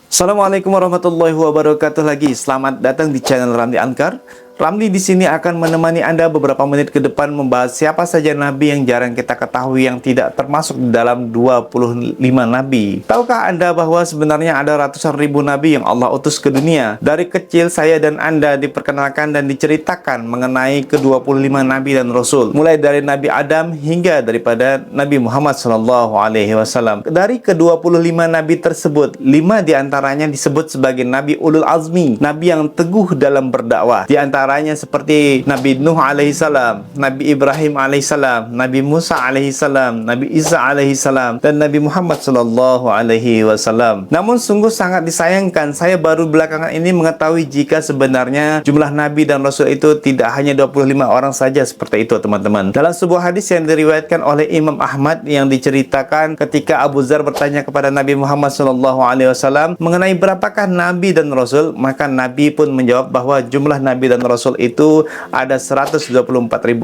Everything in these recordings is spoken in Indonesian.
Assalamualaikum warahmatullahi wabarakatuh lagi. Selamat datang di channel Ramli Ankar. Ramli di sini akan menemani Anda beberapa menit ke depan membahas siapa saja nabi yang jarang kita ketahui yang tidak termasuk di dalam 25 nabi. Tahukah Anda bahwa sebenarnya ada ratusan ribu nabi yang Allah utus ke dunia? Dari kecil saya dan Anda diperkenalkan dan diceritakan mengenai ke-25 nabi dan rasul, mulai dari Nabi Adam hingga daripada Nabi Muhammad SAW. Dari ke-25 nabi tersebut, 5 diantaranya disebut sebagai nabi ulul azmi, nabi yang teguh dalam berdakwah. Di antaranya seperti Nabi Nuh alaihissalam, Nabi Ibrahim alaihissalam, Nabi Musa alaihissalam, Nabi Isa alaihissalam, dan Nabi Muhammad sallallahu alaihi wasallam. Namun sungguh sangat disayangkan, saya baru belakangan ini mengetahui jika sebenarnya jumlah nabi dan rasul itu tidak hanya 25 orang saja seperti itu, teman-teman. Dalam sebuah hadis yang diriwayatkan oleh Imam Ahmad yang diceritakan ketika Abu Dzar bertanya kepada Nabi Muhammad sallallahu alaihi wasallam mengenai berapakah nabi dan rasul, maka Nabi pun menjawab bahwa jumlah nabi dan rasul itu ada 124.000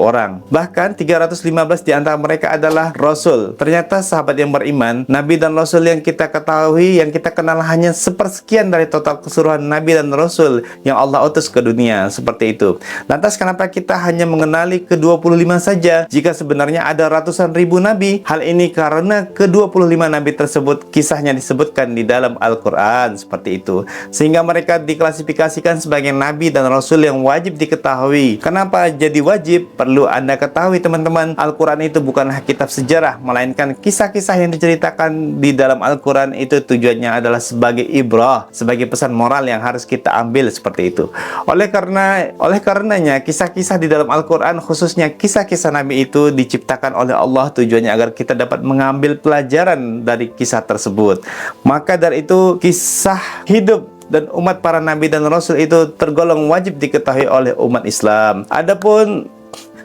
orang. Bahkan 315 di antara mereka adalah rasul. Ternyata sahabat yang beriman, nabi dan rasul yang kita ketahui, yang kita kenal hanya sepersekian dari total keseluruhan nabi dan rasul yang Allah utus ke dunia, seperti itu. Lantas kenapa kita hanya mengenali ke-25 saja jika sebenarnya ada ratusan ribu nabi? Hal ini karena ke-25 nabi tersebut kisahnya disebutkan di dalam Al-Quran, seperti itu. Sehingga mereka diklasifikasikan sebagai nabi dan rasul yang wajib diketahui. Kenapa jadi wajib? Perlu Anda ketahui, teman-teman, Al-Quran itu bukanlah kitab sejarah, melainkan kisah-kisah yang diceritakan di dalam Al-Quran itu tujuannya adalah sebagai ibrah, sebagai pesan moral yang harus kita ambil, seperti itu. Oleh karenanya kisah-kisah di dalam Al-Quran, khususnya kisah-kisah Nabi itu diciptakan oleh Allah tujuannya agar kita dapat mengambil pelajaran dari kisah tersebut. Maka dari itu kisah hidup dan umat para nabi dan rasul itu tergolong wajib diketahui oleh umat Islam. Adapun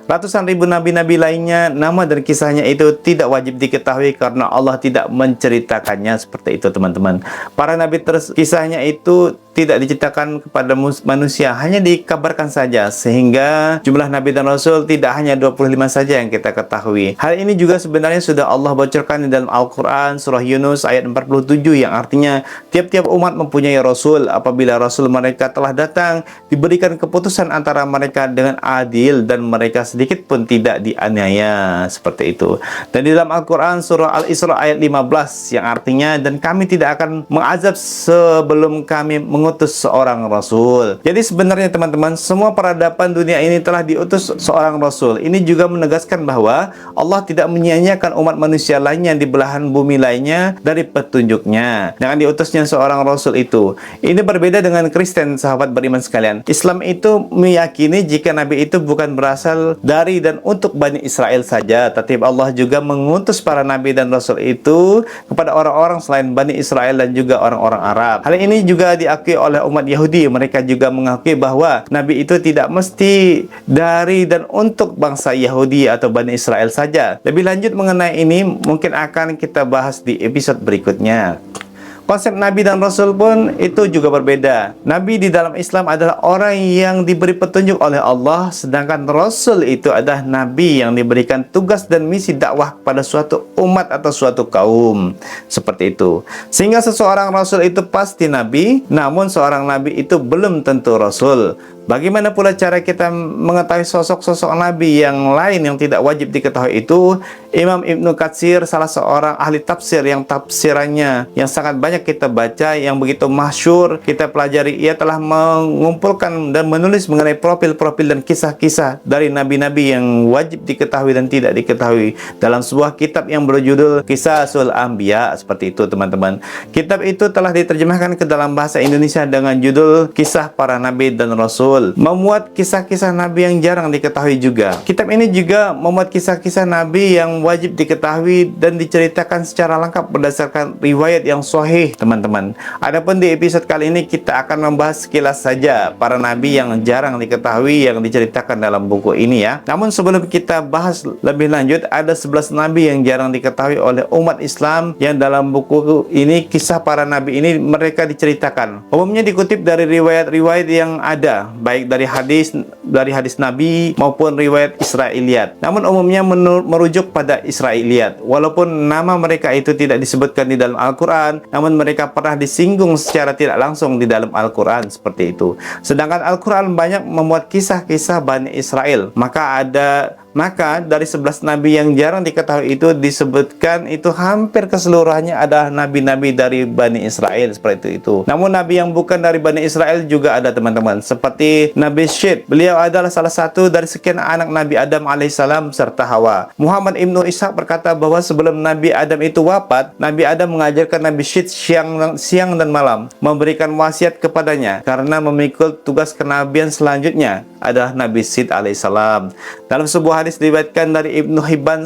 ratusan ribu nabi-nabi lainnya, nama dan kisahnya itu tidak wajib diketahui karena Allah tidak menceritakannya, seperti itu, teman-teman. Para nabi kisahnya itu tidak diceritakan kepada manusia, hanya dikabarkan saja, sehingga jumlah nabi dan rasul tidak hanya 25 saja yang kita ketahui. Hal ini juga sebenarnya sudah Allah bocorkan di dalam Al-Quran surah Yunus ayat 47, yang artinya tiap-tiap umat mempunyai rasul. Apabila rasul mereka telah datang, diberikan keputusan antara mereka dengan adil dan mereka sedikit pun tidak dianiaya, seperti itu. Dan di dalam Al-Quran surah Al-Isra ayat 15, yang artinya dan kami tidak akan mengazab sebelum kami mengutus seorang rasul. Jadi sebenarnya, teman-teman, semua peradaban dunia ini telah diutus seorang rasul. Ini juga menegaskan bahwa Allah tidak menyia-nyiakan umat manusia lainnya di belahan bumi lainnya dari petunjuknya dengan diutusnya seorang rasul itu. Ini berbeda dengan Kristen, sahabat beriman sekalian. Islam itu meyakini jika nabi itu bukan berasal dari dan untuk Bani Israel saja, tetapi Allah juga mengutus para nabi dan rasul itu kepada orang-orang selain Bani Israel dan juga orang-orang Arab. Hal ini juga diakui oleh umat Yahudi. Mereka juga mengakui bahwa nabi itu tidak mesti dari dan untuk bangsa Yahudi atau Bani Israel saja. Lebih lanjut mengenai ini mungkin akan kita bahas di episode berikutnya. Konsep nabi dan rasul pun itu juga berbeda. Nabi di dalam Islam adalah orang yang diberi petunjuk oleh Allah, sedangkan rasul itu adalah nabi yang diberikan tugas dan misi dakwah kepada suatu umat atau suatu kaum, seperti itu. Sehingga seseorang rasul itu pasti nabi, namun seorang nabi itu belum tentu rasul. Bagaimana pula cara kita mengetahui sosok-sosok nabi yang lain yang tidak wajib diketahui itu? Imam Ibnu Katsir, salah seorang ahli tafsir yang tafsirannya yang sangat banyak kita baca, yang begitu masyhur kita pelajari, ia telah mengumpulkan dan menulis mengenai profil-profil dan kisah-kisah dari nabi-nabi yang wajib diketahui dan tidak diketahui dalam sebuah kitab yang berjudul Qisasul Anbiya, seperti itu, teman-teman. Kitab itu telah diterjemahkan ke dalam bahasa Indonesia dengan judul Kisah Para Nabi dan Rasul. Memuat kisah-kisah nabi yang jarang diketahui juga. Kitab ini juga memuat kisah-kisah nabi yang wajib diketahui dan diceritakan secara lengkap berdasarkan riwayat yang sahih, teman-teman. Adapun di episode kali ini kita akan membahas sekilas saja para nabi yang jarang diketahui yang diceritakan dalam buku ini, ya. Namun sebelum kita bahas lebih lanjut, ada 11 nabi yang jarang diketahui oleh umat Islam yang dalam buku ini, kisah para nabi ini, mereka diceritakan. Umumnya dikutip dari riwayat-riwayat yang ada, baik dari hadis Nabi maupun riwayat Israiliyat. Namun umumnya merujuk pada Israiliyat. Walaupun nama mereka itu tidak disebutkan di dalam Al-Quran, namun namun mereka pernah disinggung secara tidak langsung di dalam Al-Quran seperti itu. Sedangkan Al-Quran banyak memuat kisah-kisah Bani Israel. Maka dari 11 nabi yang jarang diketahui itu disebutkan itu hampir keseluruhannya adalah nabi-nabi dari Bani Israel seperti itu. Namun nabi yang bukan dari Bani Israel juga ada teman-teman, seperti Nabi Syed. Beliau adalah salah satu dari sekian anak Nabi Adam alaihissalam serta Hawa. Muhammad Ibnu Ishaq berkata bahwa sebelum Nabi Adam itu wafat, Nabi Adam mengajarkan Nabi Syed siang dan malam, memberikan wasiat kepadanya karena memikul tugas kenabian selanjutnya adalah Nabi Syed alaihissalam. Dalam sebuah hadis diriwayatkan dari Ibnu Hibban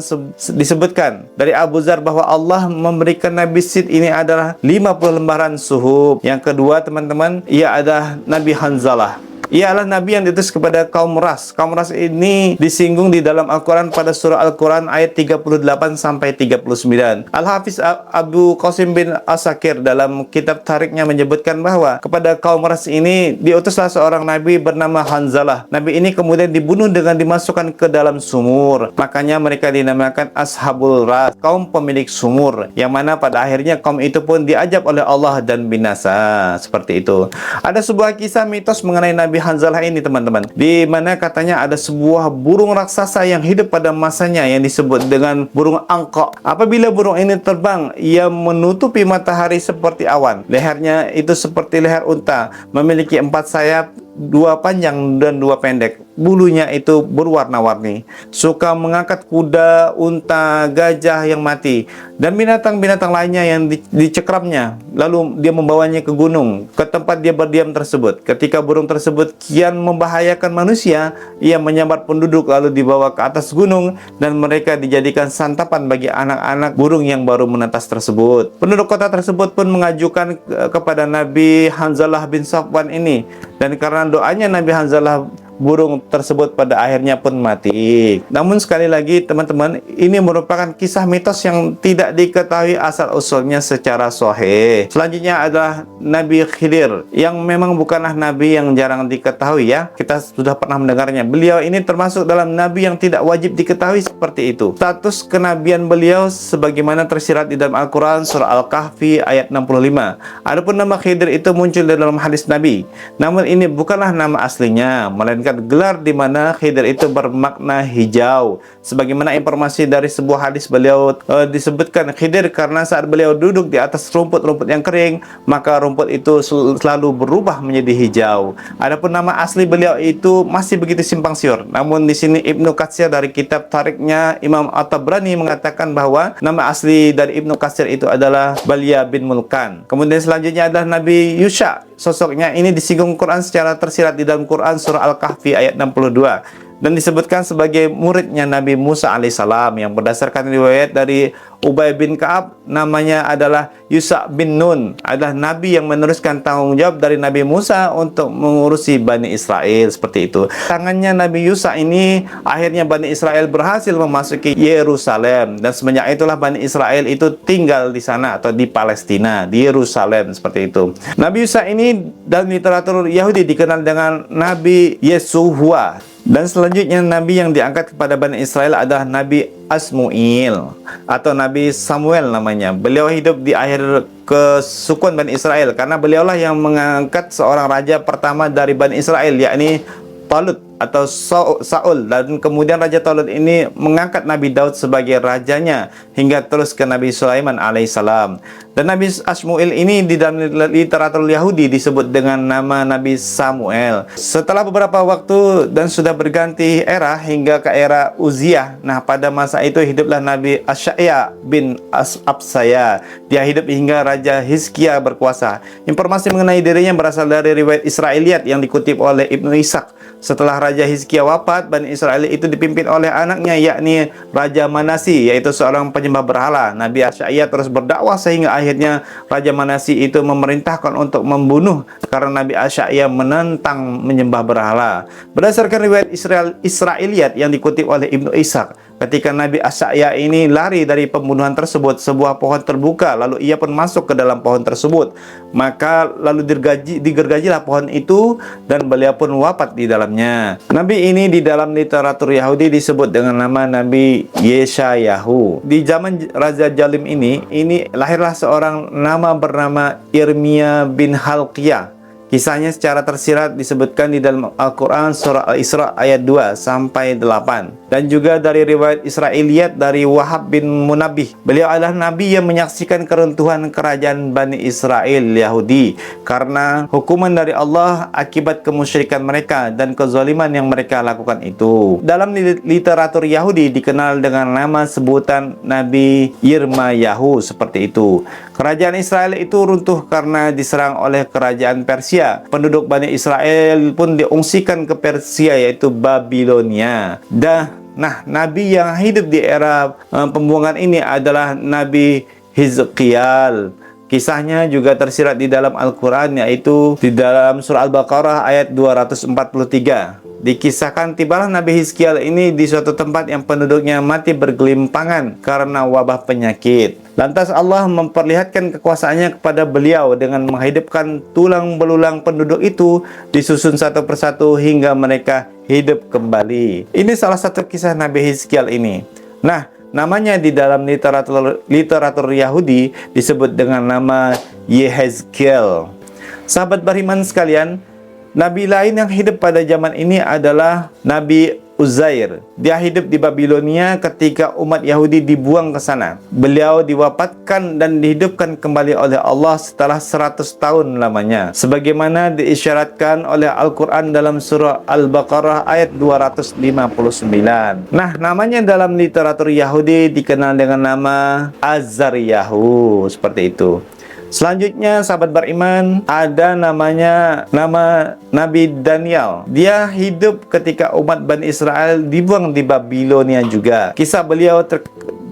disebutkan dari Abu Dzar bahwa Allah memberikan Nabi Syed ini adalah 50 lembaran suhuf. Yang kedua teman-teman, ia adalah Nabi Hanzalah. Ia adalah nabi yang diutus kepada kaum Ras. Kaum Ras ini disinggung di dalam Al-Quran pada surah Al-Quran ayat 38 sampai 39. Al-Hafiz Abu Qasim bin Asakir dalam kitab Tariknya menyebutkan bahwa kepada kaum Ras ini diutuslah seorang nabi bernama Hanzalah. Nabi ini kemudian dibunuh dengan dimasukkan ke dalam sumur. Makanya mereka dinamakan Ashabul Ras, kaum pemilik sumur, yang mana pada akhirnya kaum itu pun diajab oleh Allah dan binasa. Seperti itu. Ada sebuah kisah mitos mengenai Nabi Hanzalah ini teman-teman, di mana katanya ada sebuah burung raksasa yang hidup pada masanya yang disebut dengan burung angkok. Apabila burung ini terbang, ia menutupi matahari seperti awan. Lehernya itu seperti leher unta, memiliki 4 sayap, 2 panjang dan 2 pendek. Bulunya itu berwarna-warni. Suka mengangkat kuda, unta, gajah yang mati, dan binatang-binatang lainnya yang dicekramnya. Lalu dia membawanya ke gunung, ke tempat dia berdiam tersebut. Ketika burung tersebut kian membahayakan manusia, ia menyambar penduduk lalu dibawa ke atas gunung, dan mereka dijadikan santapan bagi anak-anak burung yang baru menetas tersebut. Penduduk kota tersebut pun mengajukan kepada Nabi Hanzalah bin Safwan ini, dan karena doanya Nabi Hanzalah, burung tersebut pada akhirnya pun mati. Namun sekali lagi teman-teman, ini merupakan kisah mitos yang tidak diketahui asal-usulnya secara sahih. Selanjutnya adalah Nabi Khidir, yang memang bukanlah nabi yang jarang diketahui ya. Kita sudah pernah mendengarnya. Beliau ini termasuk dalam nabi yang tidak wajib diketahui seperti itu. Status kenabian beliau sebagaimana tersirat di dalam Al-Quran surah Al-Kahfi ayat 65. Adapun nama Khidir itu muncul di dalam hadis Nabi. Namun ini bukanlah nama aslinya, melainkan gelar di mana Khidir itu bermakna hijau. Sebagaimana informasi dari sebuah hadis beliau disebutkan Khidir karena saat beliau duduk di atas rumput-rumput yang kering, maka rumput itu selalu berubah menjadi hijau. Adapun nama asli beliau itu masih begitu simpang siur. Namun di sini Ibnu Katsir dari kitab Tariknya Imam At-Tabrani mengatakan bahwa nama asli dari Ibnu Katsir itu adalah Balya bin Mulkan. Kemudian selanjutnya adalah Nabi Yusha. Sosoknya ini disinggung Quran secara tersirat di dalam Quran surah Al-Kahfi ayat 62, dan disebutkan sebagai muridnya Nabi Musa alaihissalam, yang berdasarkan riwayat dari Ubay bin Ka'ab, namanya adalah Yusha bin Nun, adalah nabi yang meneruskan tanggung jawab dari Nabi Musa untuk mengurusi Bani Israel. Seperti itu. Tangannya Nabi Yusha ini akhirnya Bani Israel berhasil memasuki Yerusalem, dan semenjak itulah Bani Israel itu tinggal di sana atau di Palestina, di Yerusalem. Seperti itu. Nabi Yusha ini dalam literatur Yahudi dikenal dengan Nabi Yesuhua. Dan selanjutnya nabi yang diangkat kepada Bani Israel adalah Nabi Asmuil atau Nabi Samuel namanya. Beliau hidup di akhir kesukuan Bani Israel karena beliaulah yang mengangkat seorang raja pertama dari Bani Israel, yakni Talut atau Saul, dan kemudian Raja Talut ini mengangkat Nabi Daud sebagai rajanya hingga terus ke Nabi Sulaiman alaihissalam. Dan Nabi Asmuil ini di dalam literatur Yahudi disebut dengan nama Nabi Samuel. Setelah beberapa waktu dan sudah berganti era hingga ke era Uziah. Nah, pada masa itu hiduplah Nabi Asy'ya bin Absaya. Dia hidup hingga Raja Hizkia berkuasa. Informasi mengenai dirinya berasal dari riwayat Israiliyat yang dikutip oleh Ibnu Ishaq. Setelah Raja Hizkia wafat, Bani Israel itu dipimpin oleh anaknya, yakni Raja Manasi, yaitu seorang penyembah berhala. Nabi Asy'ya terus berdakwah sehingga akhirnya Raja Manasi itu memerintahkan untuk membunuh karena Nabi Asy'ya menentang menyembah berhala. Berdasarkan riwayat Israiliyat yang dikutip oleh Ibnu Ishaq, Ketika Nabi Asy'ya ini lari dari pembunuhan tersebut, sebuah pohon terbuka, lalu ia pun masuk ke dalam pohon tersebut. Maka lalu digergajilah pohon itu dan beliau pun wafat di dalamnya. Nabi ini di dalam literatur Yahudi disebut dengan nama Nabi Yeshayahu. Di zaman Raja Jalim ini lahirlah seorang nama bernama Irmia bin Halqiyah. Kisahnya secara tersirat disebutkan di dalam Al-Quran surah Al-Isra ayat 2 sampai 8. Dan juga dari riwayat Israiliyat dari Wahab bin Munabbih. Beliau adalah nabi yang menyaksikan keruntuhan kerajaan Bani Israel Yahudi karena hukuman dari Allah akibat kemusyrikan mereka dan kezaliman yang mereka lakukan itu. Dalam literatur Yahudi dikenal dengan nama sebutan Nabi Yirmayahu seperti itu. Kerajaan Israel itu runtuh karena diserang oleh kerajaan Persia. Penduduk Bani Israel pun diungsikan ke Persia, yaitu Babilonia. Nah, nabi yang hidup di era pembuangan ini adalah Nabi Hizkiel. Kisahnya juga tersirat di dalam Al-Quran, yaitu di dalam surah Al-Baqarah ayat 243. Dikisahkan tibalah Nabi Hizkiel ini di suatu tempat yang penduduknya mati bergelimpangan karena wabah penyakit. Lantas Allah memperlihatkan kekuasaannya kepada beliau dengan menghidupkan tulang belulang penduduk itu disusun satu persatu hingga mereka hidup kembali. Ini salah satu kisah Nabi Hizkiel ini. Nah, namanya di dalam literatur Yahudi disebut dengan nama Yehezkiel. Sahabat beriman sekalian, nabi lain yang hidup pada zaman ini adalah Nabi Uzair. Dia hidup di Babilonia ketika umat Yahudi dibuang ke sana. Beliau diwafatkan dan dihidupkan kembali oleh Allah setelah 100 tahun lamanya, sebagaimana diisyaratkan oleh Al-Quran dalam surah Al-Baqarah ayat 259. Nah, namanya dalam literatur Yahudi dikenal dengan nama Azaryahu, seperti itu. Selanjutnya, sahabat beriman, ada nama Nabi Daniel. Dia hidup ketika umat Bani Israel dibuang di Babilonia juga. Kisah beliau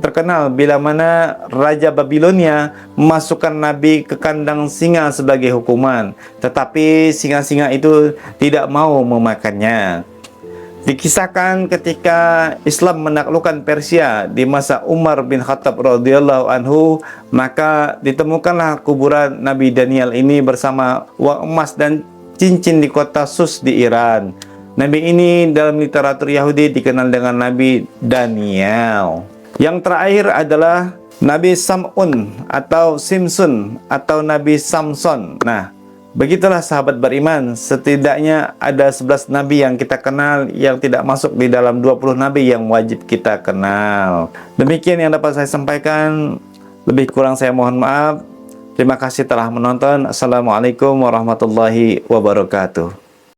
terkenal bila mana Raja Babilonia memasukkan Nabi ke kandang singa sebagai hukuman. Tetapi singa-singa itu tidak mau memakannya. Dikisahkan ketika Islam menaklukkan Persia di masa Umar bin Khattab radhiyallahu anhu, maka ditemukanlah kuburan Nabi Daniel ini bersama uang emas dan cincin di kota Sus di Iran. Nabi ini dalam literatur Yahudi dikenal dengan Nabi Daniel. Yang terakhir adalah Nabi Sam'un atau Simsun atau Nabi Samson. Nah, begitulah sahabat beriman, setidaknya ada 11 nabi yang kita kenal yang tidak masuk di dalam 20 nabi yang wajib kita kenal. Demikian yang dapat saya sampaikan, lebih kurang saya mohon maaf. Terima kasih telah menonton. Assalamualaikum warahmatullahi wabarakatuh.